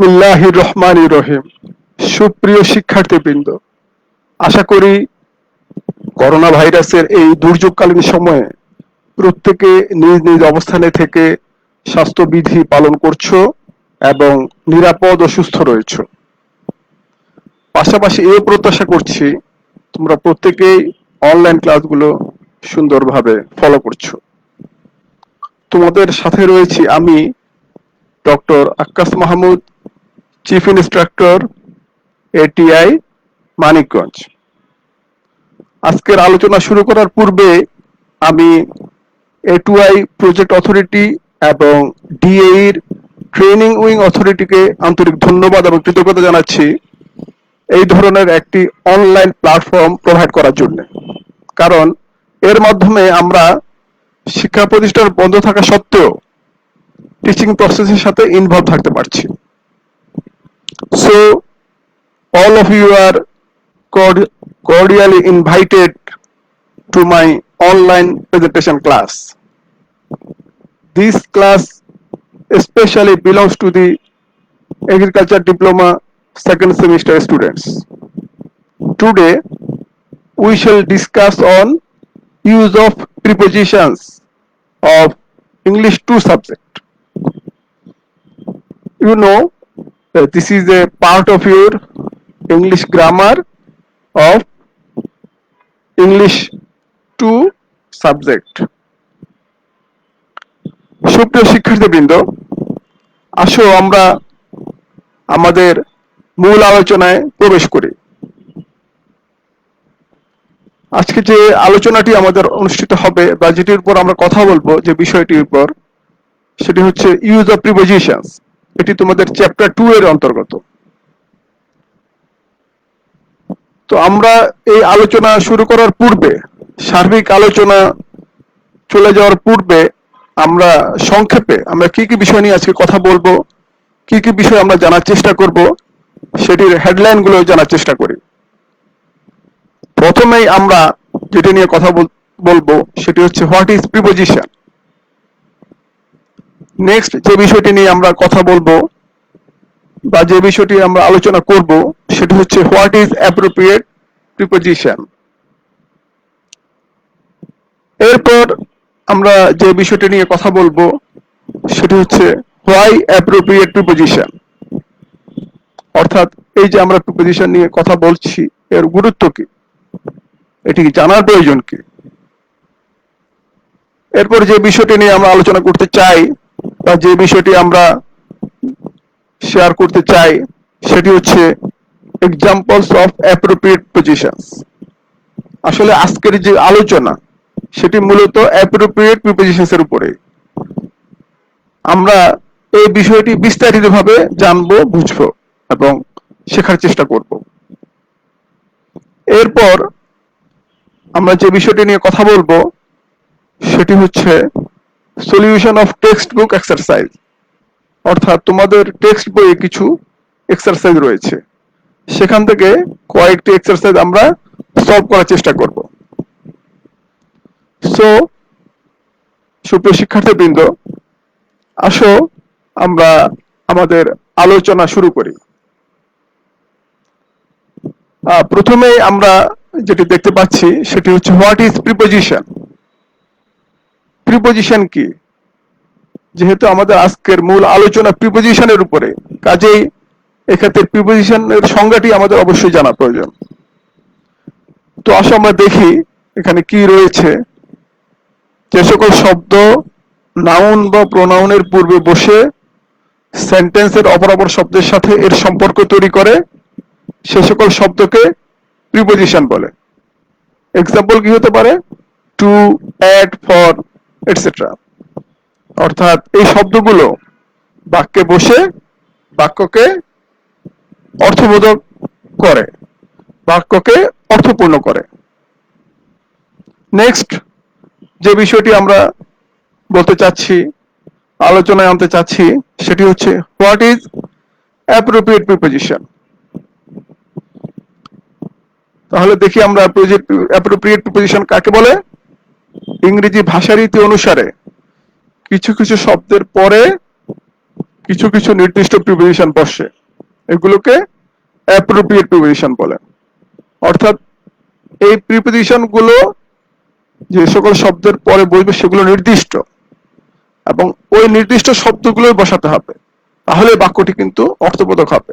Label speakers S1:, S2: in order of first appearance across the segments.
S1: বিসমিল্লাহির রহমানির রহিম। সুপ্রিয় শিক্ষার্থীবৃন্দ, আশা করি করোনা ভাইরাসের এই দুর্যোগকালীন সময়ে প্রত্যেকে নিজ নিজ অবস্থানে থেকে স্বাস্থ্যবিধি পালন করছো এবং নিরাপদ ও সুস্থ রয়েছো। পাশাপাশি এও প্রত্যাশা করছি তোমরা প্রত্যেকেই অনলাইন ক্লাসগুলো সুন্দরভাবে ফলো করছো। তোমাদের সাথে রয়েছি আমি, doctor Akkas Mahmud, chief instructor, ATI, Manikganj. আজকের আলোচনা শুরু করার পূর্বে আমি এটুআই প্রজেক্ট অথরিটি এবং ডিএইর ট্রেনিং উইং অথরিটিকে আন্তরিক ধন্যবাদ এবং কৃতজ্ঞতা জানাচ্ছি এই ধরনের একটি অনলাইন প্ল্যাটফর্ম প্রোভাইড করার জন্য। কারণ এর মাধ্যমে আমরা শিক্ষা প্রতিষ্ঠান বন্ধ থাকা সত্ত্বেও টিচিং প্রসেসের সাথে ইনভলভ থাকতে পারছি। So all of you are cordially invited to my online presentation class. This class especially belongs to the agriculture diploma second semester students. Today we shall discuss on use of prepositions of English 2 subject. You know, this is a part of your English grammar of English 2 subject. সুপ্রিয় শিক্ষার্থীবৃন্দ, আসো আমরা আমাদের মূল আলোচনায় প্রবেশ করি। আজকে যে আলোচনাটি আমাদের অনুষ্ঠিত হবে বা যেটির উপর আমরা কথা বলবো, যে বিষয়টির উপর, সেটি হচ্ছে ইউজ অফ প্রিপোজিশনস। এটি তোমাদের চ্যাপ্টার 2 এর অন্তর্গত। তো আমরা এই আলোচনা শুরু করার পূর্বে, সার্বিক আলোচনা চলে যাওয়ার পূর্বে আমরা সংক্ষেপে আমরা কি কি বিষয় নিয়ে আজকে কথা বলবো, কি কি বিষয় আমরা জানার চেষ্টা করব, সেটির হেডলাইন গুলো জানার চেষ্টা করি। প্রথমেই আমরা যেটি নিয়ে কথা বলবো সেটি হচ্ছে হোয়াট ইজ প্রিপোজিশন। নেক্সট যে বিষয়টি নিয়ে আমরা কথা বলবো বা যে বিষয়টি আমরা আলোচনা করব সেটি হচ্ছে হোয়াট ইজ অ্যাপ্রোপ্রিয়েট প্রিপোজিশন। এরপর আমরা যে বিষয়টি নিয়ে কথা বলবো সেটি হচ্ছে হোয়াই অ্যাপ্রোপ্রিয়েট প্রিপোজিশন, অর্থাৎ এই যে আমরা প্রিপোজিশন নিয়ে কথা বলছি এর গুরুত্ব কি, এটি জানার প্রয়োজন কি। এরপর যে বিষয়টি নিয়ে আমরা আলোচনা করতে চাই বা যে বিষয়টি আমরা শেয়ার করতে চাই সেটি হচ্ছে এক্সাম্পলস অফ অ্যাপ্রোপ্রিয়েট পজিশনস। আসলে আজকের যে আলোচনা সেটি মূলত অ্যাপ্রোপ্রিয়েট প্রিপোজিশনস এর উপরে। আমরা এই বিষয়টি বিস্তারিতভাবে জানবো, বুঝবো এবং শেখার চেষ্টা করব। এরপর আমরা যে বিষয়টি নিয়ে কথা বলবো সেটি হচ্ছে solution of text book exercise, অর্থাৎ তোমাদের টেক্সট বইয়ে কিছু এক্সারসাইজ রয়েছে, সেখান থেকে কয়েকটি এক্সারসাইজ আমরা সলভ করার চেষ্টা করব। সো সুপ্রিয় শিক্ষার্থীবৃন্দ, আসো আমরা আমাদের আলোচনা শুরু করি। প্রথমে আমরা যেটি দেখতে পাচ্ছি সেটি হচ্ছে হোয়াট ইজ প্রিপোজিশন। প্রিপোজিশন কি? যেহেতু আমাদের আজকের মূল আলোচনা প্রিপোজিশনের উপরে, কাজেই এক্ষেত্রে প্রিপোজিশনের সংজ্ঞাটি আমাদের অবশ্যই জানা প্রয়োজন। তো আসো আমরা দেখি এখানে কি রয়েছে। যে সকল শব্দ নাউন বা প্রোনাউনের পূর্বে বসে সেন্টেন্সের অপর শব্দের সাথে এর সম্পর্ক তৈরি করে সে সকল শব্দকে প্রিপোজিশন বলে। এক্সাম্পল কি হতে পারে? To, at, for, etcetera. অর্থাৎ এই শব্দগুলো বাক্যে বসে বাক্যকে অর্থবোধক করে, বাক্যকে অর্থপূর্ণ করে। নেক্সট যে বিষয়টি আমরা বলতে চাচ্ছি, আলোচনায় আনতে চাচ্ছি, সেটি হচ্ছে হোয়াট ইজ অ্যাপ্রোপ্রিয়েট প্রিপোজিশন। তাহলে দেখি আমরা অ্যাপ্রোপ্রিয়েট প্রিপোজিশন কাকে বলে। ইংরেজি ভাষারীতি অনুসারে কিছু কিছু শব্দের পরে কিছু কিছু নির্দিষ্ট প্রিপোজিশন বসে, এগুলোকে অ্যাপ্রোপ্রিয়েট প্রিপোজিশন বলে। অর্থাৎ এই প্রিপোজিশন গুলো যে সকল শব্দের পরে বসবে সেগুলো নির্দিষ্ট, এবং ওই নির্দিষ্ট শব্দগুলোই বসাতে হবে, তাহলে বাক্যটি কিন্তু অর্থবোধক হবে।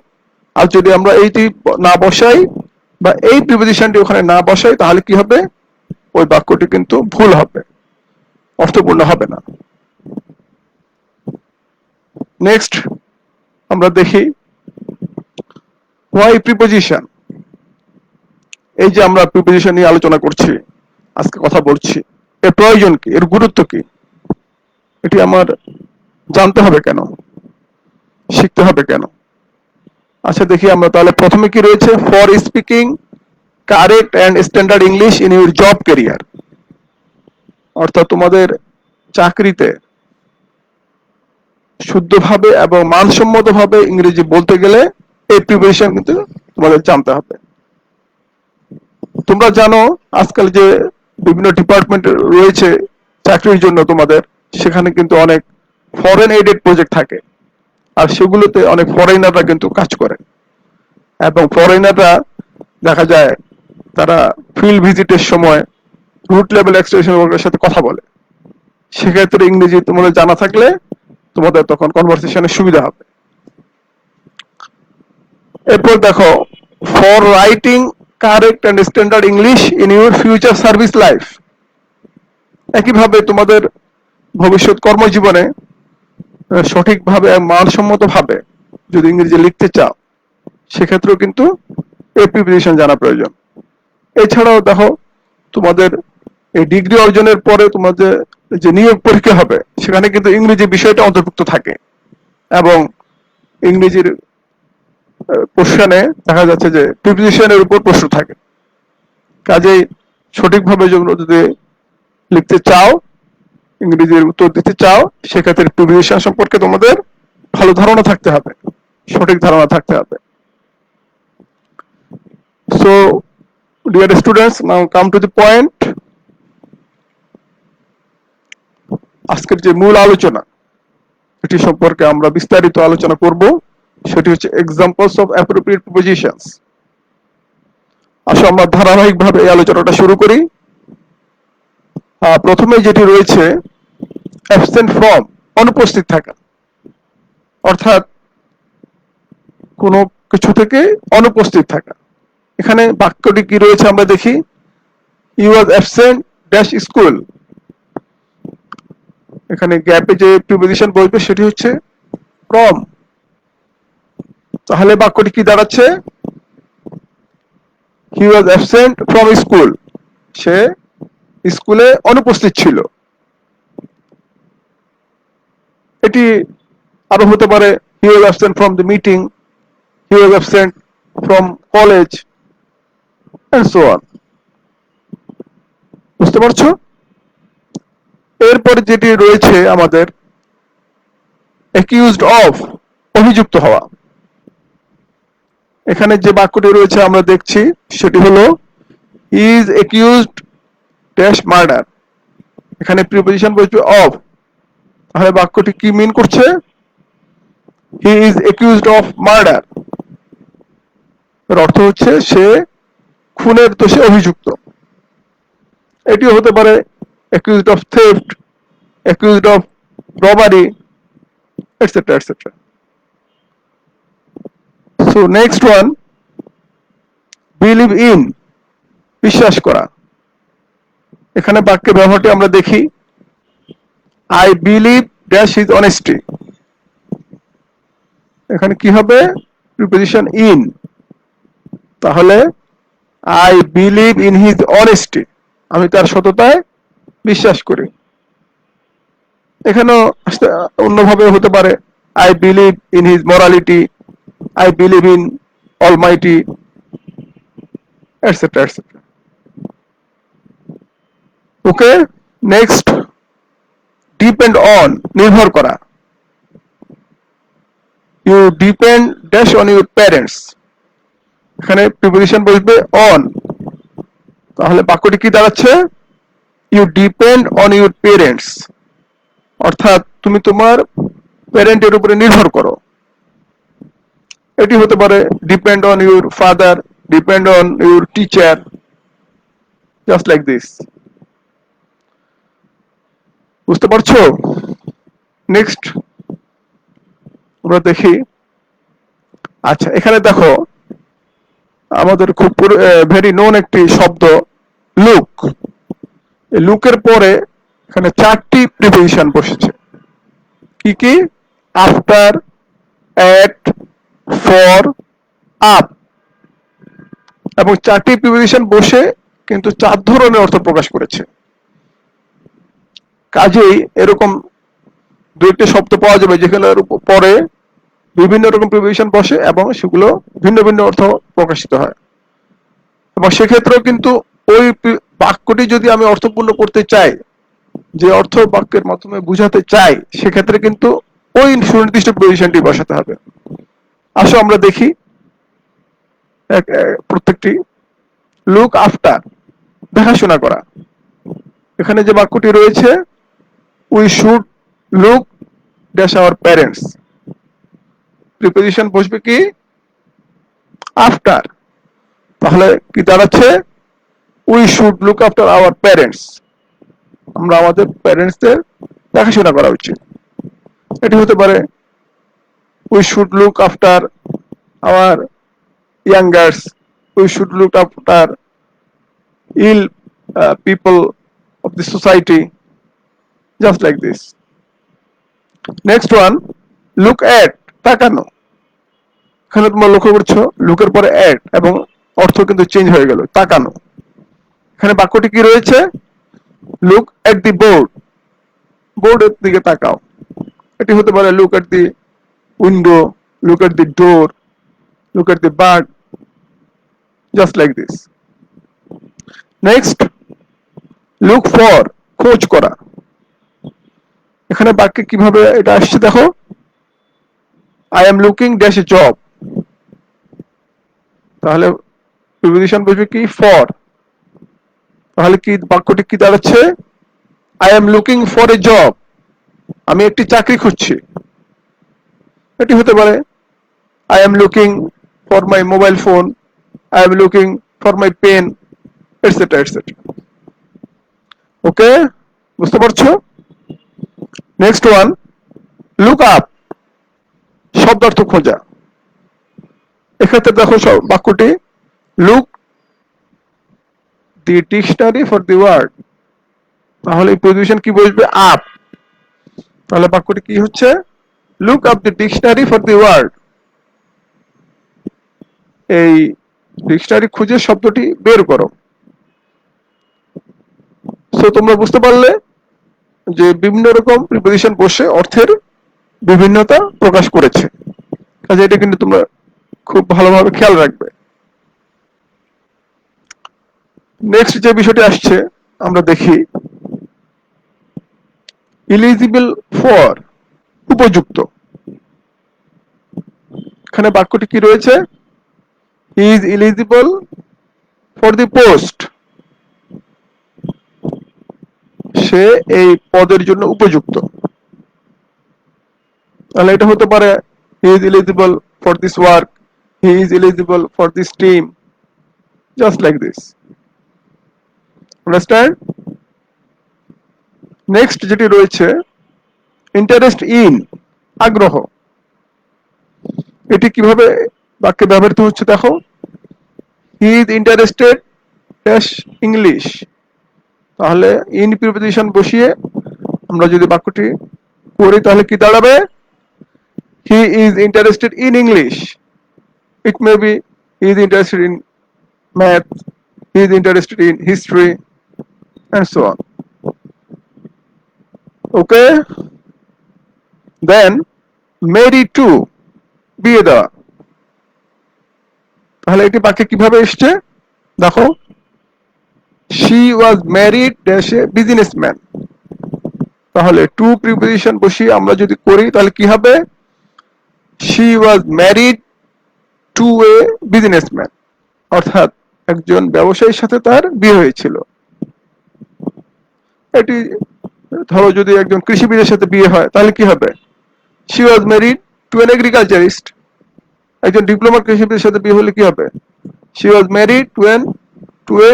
S1: আর যদি আমরা এইটি না বসাই বা এই প্রিপোজিশনটি ওখানে না বসাই, তাহলে কি হবে, ওই বাক্যটি কিন্তু ভুল হবে, অর্থপূর্ণ হবে না। নেক্সট আমরা দেখি হোয়াই প্রিপোজিশন। এই যে আমরা প্রিপোজিশন নিয়ে আলোচনা করছি, আজকে কথা বলছি, এর প্রয়োজন কি, এর গুরুত্ব কি, এটি আমার জানতে হবে কেন, শিখতে হবে কেন? আচ্ছা দেখি আমরা তাহলে প্রথমে কি রয়েছে, for speaking correct and standard English in your job career. অর্থাৎ তোমাদের চাকরিতে শুদ্ধভাবে এবং মানসম্মতভাবে ইংরেজি বলতে গেলে এই প্রিপারেশন কিন্তু তোমাদের জানতে হবে। তোমরা জানো আজকাল যে বিভিন্ন ডিপার্টমেন্ট রয়েছে চাকরির জন্য তোমাদের, সেখানে কিন্তু অনেক ফরেন এইডেড প্রজেক্ট থাকে, আর সেগুলোতে অনেক ফরেনাররা কিন্তু কাজ করে, এবং ফরেনাররা দেখা যায় তারা ফিল্ড ভিজিটের সময় রুট লেভেল এক্সটেনশন ওয়ার্কের সাথে কথা বলে। সেক্ষেত্রে ইংরেজি তোমাদের জানা থাকলে তোমাদের তখন কনভারসেশনের সুবিধা হবে। এরপর দেখো, for writing correct and standard English in your future service life. একইভাবে তোমাদের ভবিষ্যৎ কর্মজীবনে সঠিকভাবে মানসম্মতভাবে যদি ইংরেজি লিখতে চাও, সেক্ষেত্রেও কিন্তু এই প্রিপোজিশন জানা প্রয়োজন। এছাড়াও দেখো, তোমাদের এই ডিগ্রি অর্জনের পরে তোমাদের যে নিয়োগ পরীক্ষা হবে, সেখানে কিন্তু ইংরেজি বিষয়টা অন্তর্ভুক্ত থাকে, এবং ইংরেজির কোশ্চেনে দেখা যাচ্ছে যে প্রিপোজিশনের উপর প্রশ্ন থাকে। কাজেই সঠিকভাবে যদি লিখতে চাও, ইংরেজির উত্তর দিতে চাও, সেক্ষেত্রে প্রিপোজিশন সম্পর্কে তোমাদের ভালো ধারণা থাকতে হবে, সঠিক ধারণা থাকতে হবে। So dear students, now come to the point. আজকের যে মূল আলোচনা, এটি সম্পর্কে আমরা বিস্তারিত আলোচনা করব, সেটি হচ্ছে এক্সাম্পলস অফ অ্যাপ্রোপ্রিয়েট প্রিপোজিশনস। আসো আমরা ধারাবাহিকভাবে এই আলোচনাটা শুরু করি। প্রথমে যেটি রয়েছে অ্যাবসেন্ট ফ্রম, অনুপস্থিত থাকা, অর্থাৎ কোনো কিছু থেকে অনুপস্থিত থাকা। এখানে বাক্যটি কি রয়েছে আমরা দেখি, হি ওয়াজ অ্যাবসেন্ট ড্যাশ স্কুল। এখানে গ্যাপে যে প্রিপোজিশন বসবে সেটি হচ্ছে ফ্রম। তাহলে বাক্যটি কি দাঁড়াচ্ছে, he was absent from school, সে স্কুলে অনুপস্থিত ছিল। এটি আরো হতে পারে, he was absent from the meeting, he was absent from college, and so on. বুঝতে পারছো? এরপরে যেটি রয়েছে আমাদের অ্যাকিউজড অফ, অভিযুক্ত হওয়া। এখানে যে বাক্যটি রয়েছে আমরা দেখছি, সেটি হলো ইজ অ্যাকিউজড ড্যাশ মার্ডার। এখানে প্রিপোজিশন বসবে অফ, তাহলে বাক্যটি কি মিন করছে, he is accused of murder. এর অর্থ হচ্ছে সে খুনের দোষে অভিযুক্ত। এটিও হতে পারে accused of theft, accused of robbery, etcetera etcetera. So next one, believe in, বিশ্বাস করা। এখানে বাক্যের ব্যবহারটি আমরা দেখি, I believe dash his honesty. এখানে কি হবে, প্রিপোজিশন ইন, তাহলে I believe in his honesty, আমি তার সততায় বিশ্বাস করি। এখানেও অন্যভাবে হতে পারে, I believe in his morality, I believe in almighty, etcetera etcetera. Okay, next, depend on, নির্ভর করা। You depend dash on your parents. এখানে প্রিপোজিশন বসবে অন, তাহলে বাক্যটি কি দাঁড়াচ্ছে, you depend on your parents. অর্থাৎ তুমি তোমার প্যারেন্টের উপরে নির্ভর করো। এটি হতে পারে depend on your father, depend on your teacher, just like this. বুঝতে পারছো? নেক্সট আমরা দেখি। আচ্ছা, এখানে দেখো আমাদের খুব ভেরি নোন একটি শব্দ লুক। লুকের পরে এখানে 4টি প্রিপোজিশন বসেছে। কি কি? After, at, for, up. এবং 4টি প্রিপোজিশন বসে কিন্তু 4 ধরনের অর্থ প্রকাশ করেছে। কাজেই এরকম দু একটি শব্দ পাওয়া যাবে যেখানে পরে বিভিন্ন রকম প্রিপোজিশন বসে এবং সেগুলো ভিন্ন ভিন্ন অর্থ প্রকাশিত হয়। এবং সেক্ষেত্রেও কিন্তু ওই বাক্যটি যদি আমি অর্থপূর্ণ করতে চাই, যে অর্থ বাক্যের মাধ্যমে বুঝাতে চাই, সেক্ষেত্রে কিন্তু ওই সুনির্দিষ্ট প্রিপোজিশনটি বসাতে হবে। আসো আমরা দেখি প্রত্যেকটি। লুক আফটার, দেখাশোনা করা। এখানে যে বাক্যটি রয়েছে, we should look dash our parents. Preposition বসবে কি? আফটার। তাহলে কি দাঁড়াচ্ছে? We should look after our parents. আমরা আমাদের প্যারেন্টসদের দেখাশোনা করা উচিত। এটি হতে পারে we should look after our youngers, we should look after ill people of the society, just like this. Next one, look at, তাকানো। এখানে তোমরা লক্ষ্য করছো লুকের পরে at এবং অর্থ কিন্তু চেঞ্জ হয়ে গেল, তাকানো। এখানে বাক্যটি কি রয়েছে? লুক এট দি বোর্ড, বোর্ডের দিকে তাকাও। এটি হতে পারে look at the window, look at the door, look at the bird, just like this. Next, look for, খোঁজ করা। এখানে বাক্যে কিভাবে এটা আসছে দেখো, I am looking dash a job. তাহলে প্রিপোজিশন বসবে কি? ফর। তাহলে কি বাক্যটি কি দাঁড়াচ্ছে? I am looking for a job, আমি একটি চাকরি খুঁজছি। এটি হতে পারে I am looking for my mobile phone, I am looking for my pen, etcetera etcetera. Okay, বুঝতে পারছো? নেক্সট ওয়ান, লুক আপ, শব্দার্থ খোঁজা। এক্ষেত্রে দেখো বাক্যটি look the dictionary for the word. তাহলে এই পজিশন কি বসবে? আপ। তাহলে বাক্যটি কি হচ্ছে? Look up the dictionary for the word. এই ডিকশনারি খুঁজে শব্দটি বের করো। সো তোমরা বুঝতে পারলে যে বিভিন্ন রকম প্রিপোজিশন বসে অর্থের বিভিন্নতা প্রকাশ করেছে। কাজে এটা কিন্তু তোমরা খুব ভালোভাবে খেয়াল রাখবে। নেক্সট যে বিষয়টি আসছে আমরা দেখি, এলিজিবল ফর, উপযুক্ত। এখানে বাক্যটি কি রয়েছে? He is eligible for the post, সে এই পদের জন্য উপযুক্ত। তাহলে এটা হতে পারে he is eligible for this work, he is eligible for this team, just like this. Understand? Next যেটি রয়েছে, ইন্টারেস্ট ইন, আগ্রহ। এটি কিভাবে বাক্যে ব্যবহৃত হচ্ছে দেখো, he is interested dash English. তাহলে ইন প্রিপোজিশন বসিয়ে আমরা যদি বাক্যটি করি তাহলে কি দাঁড়াবে? He is interested in English. It may B he is interested in math, he is interested in history and so on. Okay, then married to, বিয়ে দেওয়া। তাহলে এটি বাক্যে কিভাবে এসছে দেখো, she was married dash a businessman। তাহলে two preposition বসিয়ে আমরা যদি করি তাহলে কি হবে? she was married to a businessman, অর্থাৎ একজন ব্যবসায়ীর সাথে তার বিয়ে হয়েছিল। এটি ধরো যদি একজন কৃষিবিদের সাথে বিয়ে হয় তাহলে কি হবে? She was married to an agriculturist. একজন ডিপ্লোমা কৃষিবিদের সাথে বিয়ে হলে কি হবে? She was married to a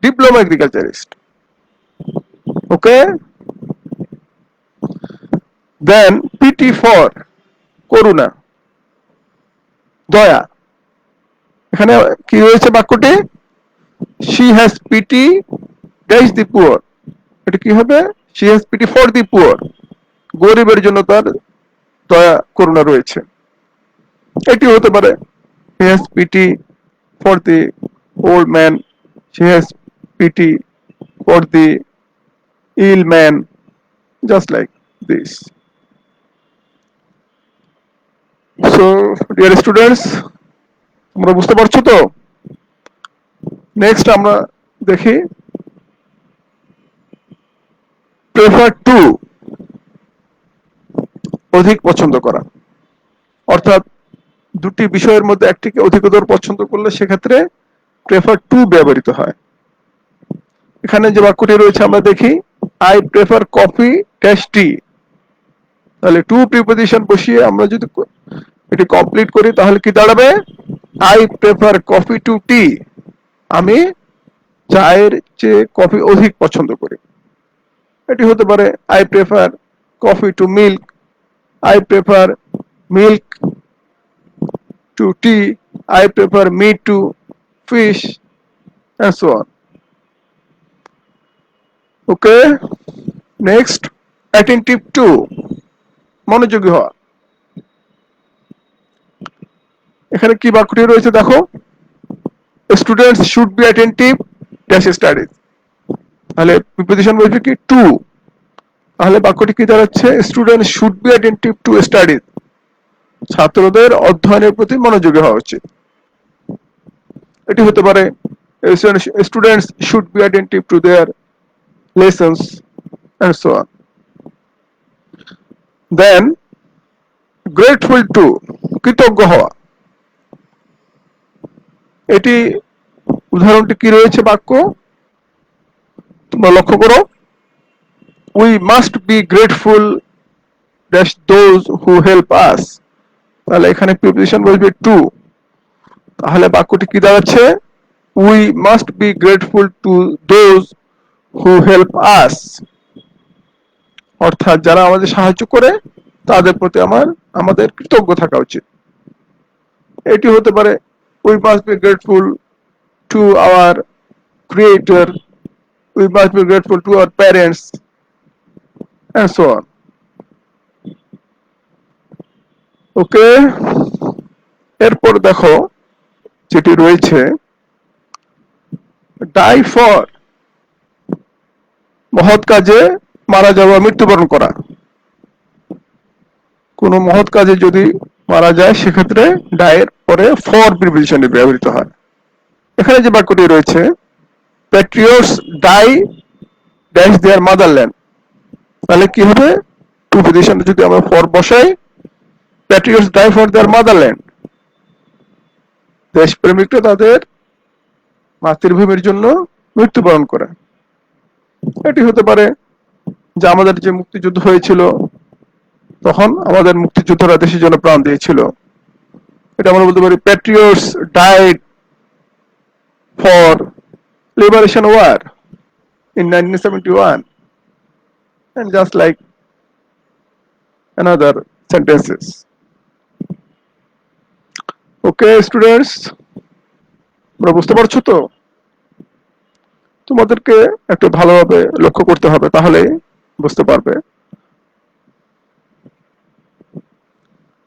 S1: diploma agriculturist. Okay? Then pity for করুণা, দয়া। এখানে কি রয়েছে বাক্যটি? She has pity dash the poor. এটা কি হবে? She has pity for the poor. গরিবের জন্য তার দয়া করুণা রয়েছে। এটি হতে পারে he has pity for the old man, she has pity for the ill man, just like this. So dear students, তোমরা বুঝতে পারছো তো? নেক্সট আমরা দেখি prefer to, অধিক পছন্দ করা, অর্থাৎ দুটি বিষয়ের মধ্যে একটিকে অধিকতর পছন্দ করলে সেক্ষেত্রে prefer to ব্যবহৃত হয়। এখানে যে বাক্যটি রয়েছে আমরা দেখি I prefer coffee dash tea। তাহলে টু প্রিপোজিশন বসিয়ে আমরা যদি এটি কমপ্লিট করি তাহলে কি দাঁড়াবে? I prefer coffee to tea। আমি চায়ের চেয়ে কফি অধিক পছন্দ করি। এটি হতে পারে I prefer coffee to milk, I prefer milk to tea, I prefer meat to fish, and so on. Okay, next, attentive to, মনোযোগী হওয়া। এখানে কি বাক্যটি রয়েছে দেখো, students should be attentive dash studies. তাহলে প্রিপোজিশন বলছে কি টু, তাহলে বাক্যটি কি দাঁড়াচ্ছে? Students should be attentive two studies. ছাত্রদের অধ্যয়নের প্রতি মনোযোগী হওয়া উচিত। এটি হতে পারে students should be attentive to their lessons and so on. Then grateful to, কৃতজ্ঞ হওয়া। এটি উদাহরণটি কি রয়েছে বাক্য তোমরা লক্ষ্য করো, we must be grateful dash those who help us। তাহলে এখানে প্রিপোজিশন বলবে টু, তাহলে বাক্যটি কি দাঁড়াচ্ছে? we must be grateful to those who help us, অর্থাৎ যারা আমাদের সাহায্য করে তাদের প্রতি আমাদের কৃতজ্ঞ থাকা উচিত। এটি হতে পারে we must be grateful to our creator, we must be grateful to our parents, and so on. ওকে, এরপর দেখো যেটি রয়েছে die for, মহৎ কাজে মারা যাওয়া, মৃত্যুবরণ করা। কোন মহৎ কাজে যদি মারা যায় সেক্ষেত্রে ডায়ের পরে ফর প্রিপোজিশনে ব্যবহৃত হয়। এখানে যে বাক্যটি রয়েছে patriots die dash their motherland, তাহলে কি হবে? প্রিপোজিশনে যদি আমরা ফর বসাই, patriots die for their motherland, দেশপ্রেমিকরা তাদের মাতৃভূমির জন্য মৃত্যুবরণ করে। এটি হতে পারে যে আমাদের যে মুক্তিযুদ্ধ হয়েছিল তখন আমাদের মুক্তিযোদ্ধারা দেশের জন্য প্রাণ দিয়েছিল। এটা আমরা বলতে পারি patriots died for liberation war in 1971, and just like another sentences. Okay students, তোমরা বুঝতে পারছো তো? তোমাদেরকে একটু ভালোভাবে লক্ষ্য করতে হবে, তাহলে বুঝতে পারবে।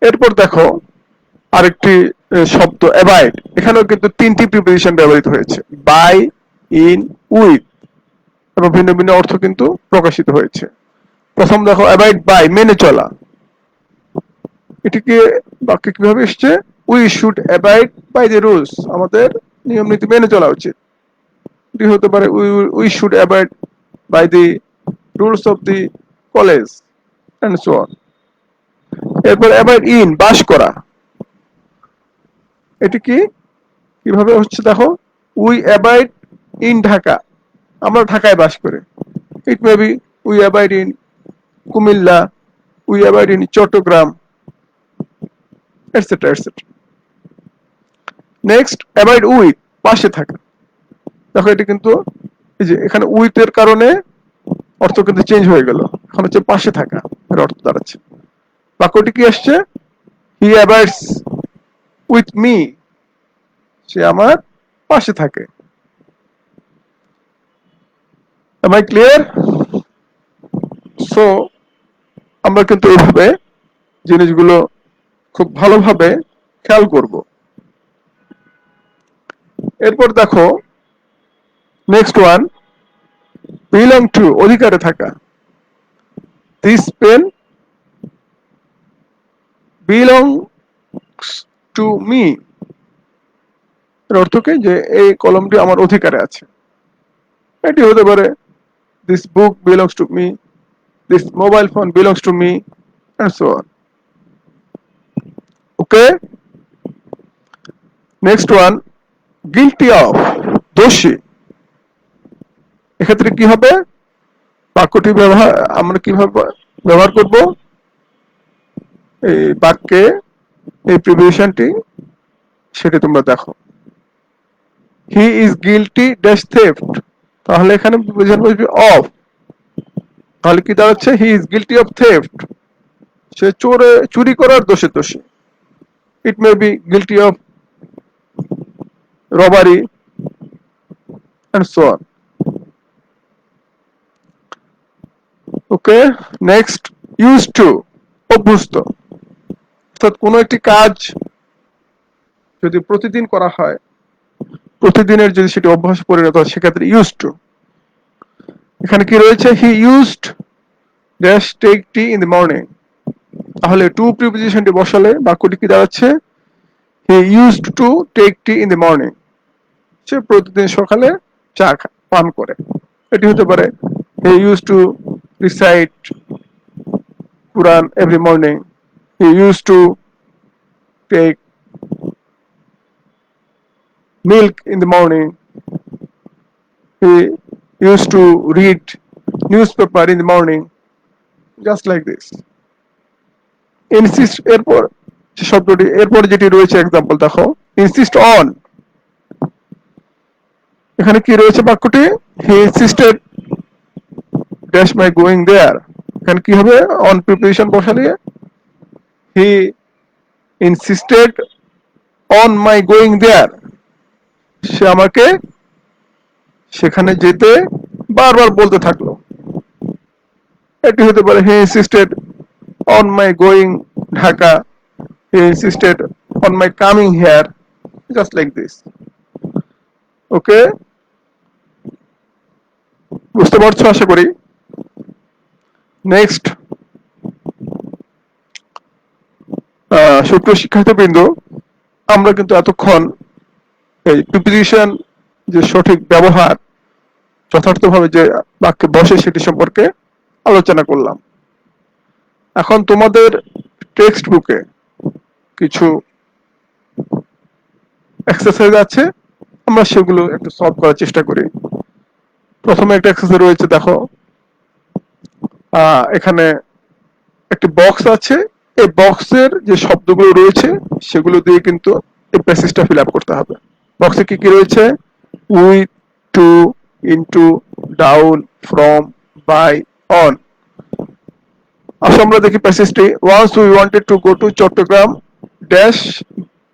S1: এরপর দেখো আরেকটি শব্দ অ্যাভয়েড, এখানেও কিন্তু তিনটি প্রিপোজিশন ব্যবহৃত হয়েছে, বাই, ইন, উইথ, এবং ভিন্ন ভিন্ন অর্থ কিন্তু প্রকাশিত হয়েছে। প্রথম দেখো অ্যাভয়েড বাই, মেনে চলা। এটিকে বাক্যে কিভাবে এসছে? We should avoid by the rules, আমাদের নিয়ম নীতি মেনে চলা উচিত। এটি হতে পারে we should avoid by the rules of the college, and so on. এরপর অ্যাভয়েড ইন, বাস করা। এটি কি কিভাবে হচ্ছে দেখো, উই অ্যাভয়েড ইন ঢাকা, আমরা ঢাকায় বাস করি। It may be we avoid in Comilla, we avoid in Chattogram, etcetera etcetera. Next avoid with, পাশে থাকা। দেখো এটা কিন্তু এই যে এখানে উইথ এর কারণে অর্থ কিন্তু চেঞ্জ হয়ে গেল, এখন হচ্ছে পাশে থাকা এর অর্থ দাঁড়াচ্ছে। বাক্যটি কি আসছে? হি অ্যাভয়েডস উইথ মি, সে আমার পাশে থাকে। Am I clear? সো আমরা কিন্তু এইভাবে জিনিসগুলো খুব ভালোভাবে খেয়াল করব। এরপর দেখো নেক্সট ওয়ান, বিলং টু, অধিকারে থাকা। This pen belongs to me, এর অর্থ কি? যে এই কলমটি আমার অধিকারে আছে। এটি হতে পারে this book belongs to me, this mobile phone belongs to me, and so on. Okay, next one, guilty of, দোষী। এক্ষেত্রে কি হবে? বাক্যটি আমরা কিভাবে ব্যবহার করব? এই বাক্যে এই প্রিপোজিশনটি, সেটি তোমরা দেখো। He is guilty dash theft, তাহলে এখানে প্রিপোজিশন বসবে অফ, তাহলে কি দাঁড়াচ্ছে? He is guilty of theft, সে চুরি করার দোষে দোষী। It may be guilty of robbery and so on. Okay, next, use to, অভ্যস্ত। অর্থাৎ কোনো একটি কাজ যদি প্রতিদিন করা হয়, প্রতিদিনের যদি সেটি অভ্যাস পরিণত হয়, সেক্ষেত্রে ইউজ টু। এখানে কি রয়েছে? He used dash take tea in the morning, তাহলে টু প্রিপোজিশনটি বসালে বাক্যটি কি দাঁড়াচ্ছে? He used to take tea in the morning, সে প্রতিদিন সকালে চা পান করে। এটি হতে পারে he use to recite Quran every morning, he use to take milk in the morning, he used to read newspaper in the morning, just like this. Insist, এরপর শব্দটি, এরপর যেটি রয়েছে এক্সাম্পল দেখো, ইনসিস্ট অন। এখানে কি রয়েছে বাক্যটি? He insisted dash my going there, এখানে কি হবে? অন প্রিপোজিশন বসালে he insisted on my going there, সে আমাকে সেখানে যেতে বারবার বলতে থাকলো। এটি হতে পারে he insisted on my going Dhaka, he insisted on my coming here, just like this. Okay, বুঝতে পারছো আশা করি। নেক্সট, সুপ্রিয় শিক্ষার্থীবৃন্দ, আমরা কিন্তু এতক্ষণ এই প্রিপোজিশন যে সঠিক ব্যবহার, যথার্থভাবে যে বাক্যে বসে, সেটি সম্পর্কে আলোচনা করলাম। এখন তোমাদের টেক্সট বুকে কিছু এক্সারসাইজ আছে, আমরা সেগুলো একটু সলভ করার চেষ্টা করি। প্রথমে একটা এক্সারসাইজ রয়েছে, দেখো এখানে একটি বক্স আছে, এই বক্সের যে শব্দগুলো রয়েছে সেগুলো দিয়ে কিন্তু এই প্যাসেজটা ফিল আপ করতে হবে। বক্সে কি কি রয়েছে? With, to, into, down, from, by, on. আসো আমরা দেখি প্যাসেজটি। Once we wanted to go to Chittagong dash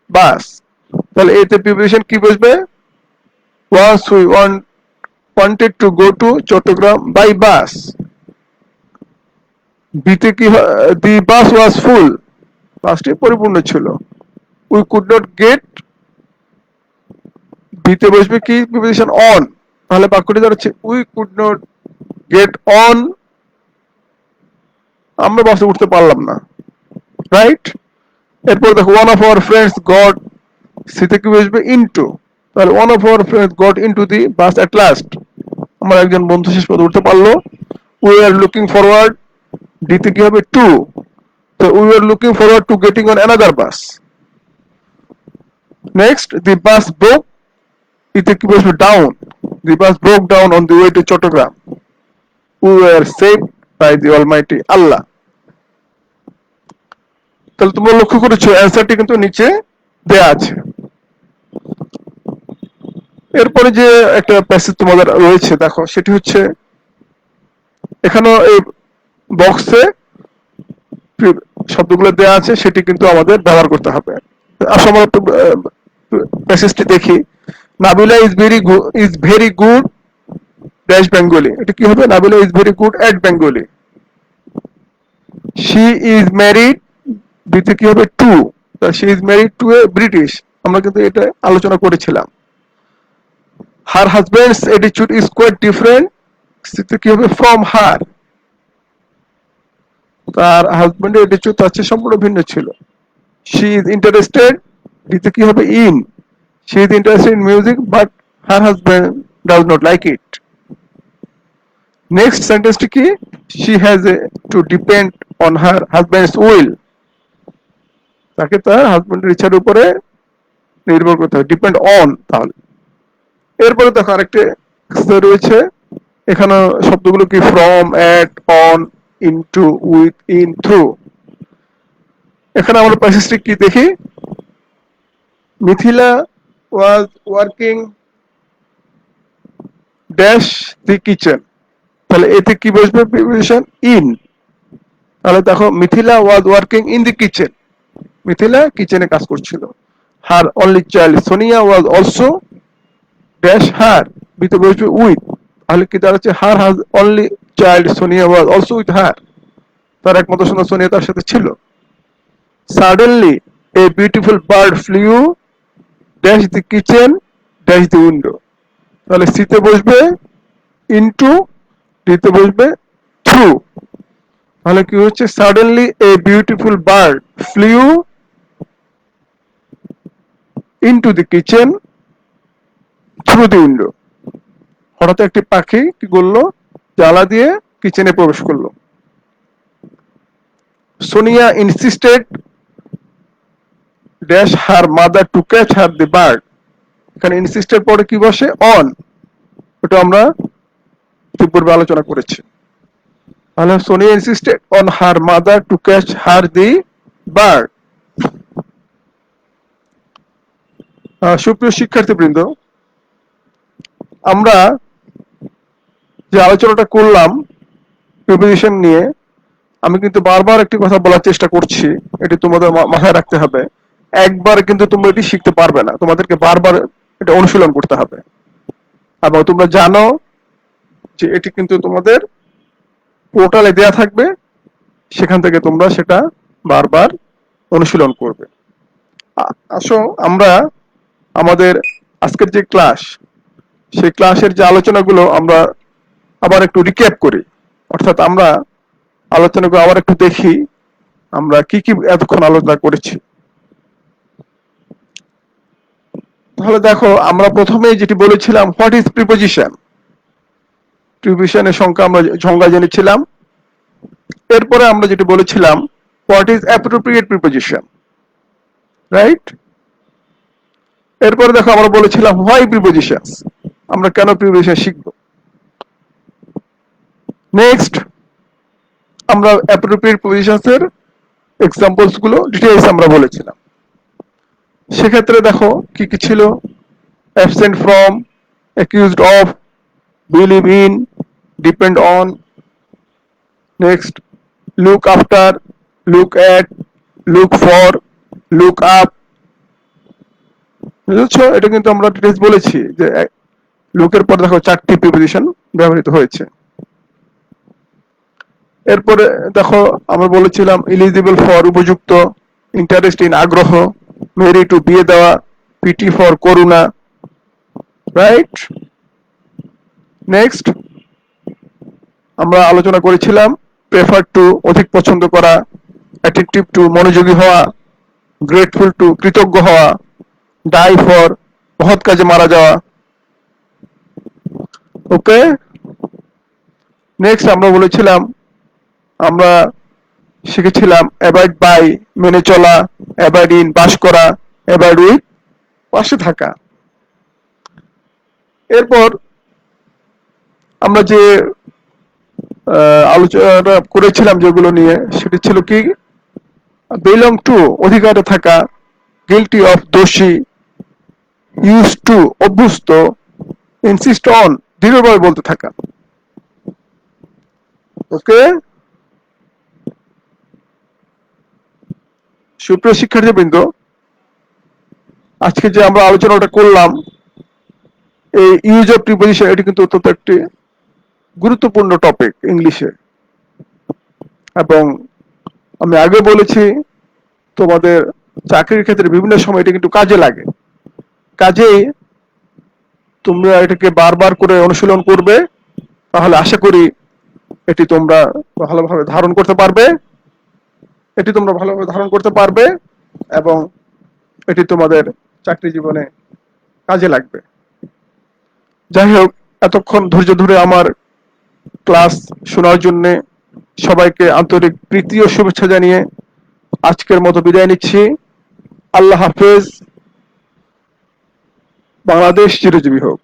S1: bus, তাহলে এতে প্রিপোজিশন কি বসবে? Once we wanted to go to Chittagong by bus. বিতে কি? দি বাস ওয়াজ ফুল, বাসটি পরিপূর্ণ ছিল। উই কুড নট গেট, বিতে বসবে কি? প্রিপোজিশন অন, তাহলে বাক্যটি দাঁড়াচ্ছে we could not get on, আমরা বাসে উঠতে পারলাম না, রাইট? এরপর দেখো one of our friends got, সিতে কি বসবে? ইনটু, তাহলে one of our friends got into the bus at last, আমার একজন বন্ধু শেষ পর্যন্ত উঠতে পারলো। উই আর লুকিং ফরওয়ার্ড, ডিতে কি হবে? টু, তো we are looking forward to getting on another bus. Next, the bus broke, ইতে কি বসবে? Down, the bus broke down on the way to Chittagong, we are saved by the almighty Allah. তাহলে তোমরা লক্ষ্য করেছো অ্যান্সারটি কিন্তু নিচে দেয়া আছে। এরপরে যে একটা প্যাসেজ তোমাদের রয়েছে দেখো, সেটি হচ্ছে এখানে এই বক্সে শব্দগুলো দেওয়া আছে, সেটি কিন্তু আমাদের ব্যবহার করতে হবে। আসলে আমরা প্যাসেজটি দেখি। Nabila is very good dash Bengali, এটা কি হবে? Nabila is very good at Bengali. She is married, দিতে কি হবে? To. She is married to a British, আমরা কিন্তু এটা আলোচনা করেছিলাম। Her husband's attitude is quite different, দিতে কি হবে? From her. তার হাজবেন্ডের অ্যাটিটিউড তার চেয়ে সম্পূর্ণ ভিন্ন ছিল। শি ইজ ইন্টারেস্টেড, দিতে কি হবে? In. She is interested in music but her husband does not like it. Next সেন্টেন্সটি কি? She has to depend on her husband's will, তাকে তার হাজবেন্ডের ইচ্ছার উপরে নির্ভর করতে হবে, ডিপেন্ড অন। তাহলে এরপরে দেখো আরেকটা রয়েছে, এখানে শব্দগুলো কি? From, at, on, into, with, in, through. এখানে আমরা প্যাসেজটি কি দেখি? Mithila was working dash the kitchen, তাহলে এতে কি বসবে? Preposition in. তাহলে দেখো Mithila was working in the kitchen, Mithila কিচেনে কাজ করছিল। হার only child Sonia was also dash her, বিতে বসবে উইথ। তাহলে কি দাঁড়াচ্ছে? হার হাজ only child Sonia was also with her, তার একমাত্র সন্তান সোনিয়া তার সাথে ছিল। Suddenly a beautiful bird flew dash the kitchen dash the window, তাহলে সিতে বসবে ইনটু, ডিতে বসবে থ্রু। তাহলে কি হচ্ছে? Suddenly a beautiful bird flew into the kitchen through the window, হঠাৎ একটি পাখি কি করলো? জানলা দিয়ে কিচেনে প্রবেশ করলো। Sonia insisted dash her mother to catch her the bird, এখানে ইনসিস্টেড পরে কি বসে? অন, ওটা আমরা পূর্বে আলোচনা করেছি। তাহলে Sonia insisted on her mother to catch her the bird. সুপ্রিয় শিক্ষার্থীবৃন্দ, আমরা যে আলোচনাটা করলাম প্রিপোজিশন নিয়ে, আমি কিন্তু বারবার একটি কথা বলার চেষ্টা করছি, এটি তোমাদের মাথায় রাখতে হবে। একবার কিন্তু তোমরা এটি শিখতে পারবে না, তোমাদেরকে বারবার এটা অনুশীলন করতে হবে। এবং তোমরা জানো যে এটি কিন্তু তোমাদের পোর্টালে দেয়া থাকবে, সেখান থেকে তোমরা সেটা বারবার অনুশীলন করবে। আসো আমরা আমাদের আজকের যে ক্লাস, সেই ক্লাসের যে আলোচনাগুলো আমরা আবার একটু রিক্যাপ করি, অর্থাৎ আমরা আলোচনাগুলো আবার একটু দেখি আমরা কি কি এতক্ষণ আলোচনা করেছি। তাহলে দেখো, আমরা প্রথমেই যেটি বলেছিলাম, হোয়াট ইজ প্রিপোজিশন। প্রিপোজিশনের সংজ্ঞা জেনেছিলাম। এরপরে আমরা যেটি বলেছিলাম, what is appropriate preposition, right? এরপরে দেখো আমরা বলেছিলাম হোয়াই প্রিপোজিশনস, আমরা কেন প্রিপোজিশন শিখব। নেক্সট আমরা অ্যাপ্রোপ্রিয়েট প্রিপোজিশনস এর এক্সাম্পলস গুলো ডিটেইলস আমরা বলেছিলাম। সেক্ষেত্রে দেখো কি কি ছিল? Absent from, accused of, believe in, depend on. Next look after, look at, look for, look up. বুঝেছো? এটা কিন্তু আমরা ডিটেইলস বলেছি যে লুকের পর দেখো 4টি প্রিপোজিশন ব্যবহৃত হয়েছে। এরপরে দেখো আমরা বলেছিলাম এলিজিবল ফর উপযুক্ত, ইন্টারেস্ট ইন আগ্রহ, মেরি টু বিয়ে দেওয়া, PT for Karuna, right? Next আমরা আলোচনা করেছিলাম প্রেফার টু অধিক পছন্দ করা, অ্যাটেনটিভ টু মনোযোগী হওয়া, গ্রেটফুল টু কৃতজ্ঞ হওয়া, ডাই ফর মহৎ কাজে মারা যাওয়া। ওকে, নেক্সট আমরা বলেছিলাম, আমরা শিখেছিলাম অ্যাভয়েড বাই মেনে চলা, অ্যাভয়েড ইন বাস করা, অ্যাভয়েড উইথ পাশে থাকা। এরপর আমরা যে আলোচনা করেছিলাম যেগুলো নিয়ে, সেটি ছিল কি? বিলং টু অধিকারে থাকা, গিলটি অফ দোষী, ইউজ টু অভ্যস্ত, ইনসিস্ট অন দৃঢ়ভাবে বলতে থাকা। ওকে, সুপ্রিয় শিক্ষার্থীবৃন্দ, আজকে যে আমরা আলোচনাটা করলাম এই ইউজ অফ প্রিপোজিশন, এটি কিন্তু অত্যন্ত একটি গুরুত্বপূর্ণ টপিক ইংলিশে, এবং আমি আগে বলেছি তোমাদের চাকরির ক্ষেত্রে বিভিন্ন সময় এটা কিন্তু কাজে লাগে। কাজেই তোমরা এটাকে বারবার করে অনুশীলন করবে, তাহলে আশা করি এটি তোমরা ভালোভাবে ধারণ করতে পারবে, এবং এটি তোমাদের চাকরি জীবনে কাজে লাগবে। যাই হোক, এতক্ষণ ধৈর্য ধরে আমার ক্লাস শোনার জন্য সবাইকে আন্তরিক প্রীতি ও শুভেচ্ছা জানিয়ে আজকের মতো বিদায় নিচ্ছি। আল্লাহ হাফেজ। বাংলাদেশ চিরজীবী হোক।